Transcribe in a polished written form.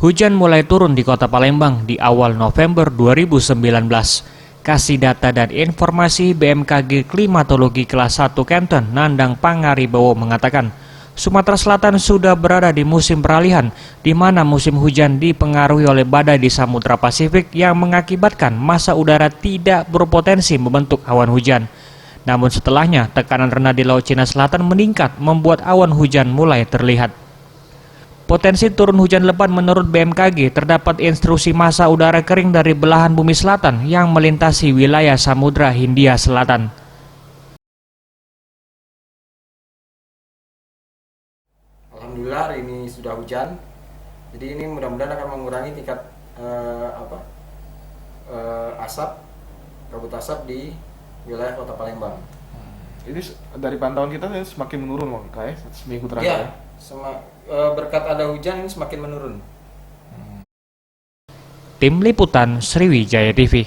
Hujan mulai turun di kota Palembang di awal November 2019. Kasih data dan informasi BMKG Klimatologi Kelas 1 Kempten Nandang Pangaribowo mengatakan, Sumatera Selatan sudah berada di musim peralihan, di mana musim hujan dipengaruhi oleh badai di Samudra Pasifik yang mengakibatkan massa udara tidak berpotensi membentuk awan hujan. Namun setelahnya, tekanan rendah di Laut Cina Selatan meningkat, membuat awan hujan mulai terlihat. Potensi turun hujan lebat menurut BMKG terdapat instruksi massa udara kering dari belahan bumi selatan yang melintasi wilayah Samudra Hindia Selatan. Alhamdulillah hari ini sudah hujan, jadi ini mudah-mudahan akan mengurangi tingkat asap, kabut asap di wilayah Kota Palembang. Ini dari pantauan kita semakin menurun, kayak seminggu terakhir. Iya, berkat ada hujan ini semakin menurun. Tim Liputan Sriwijaya TV.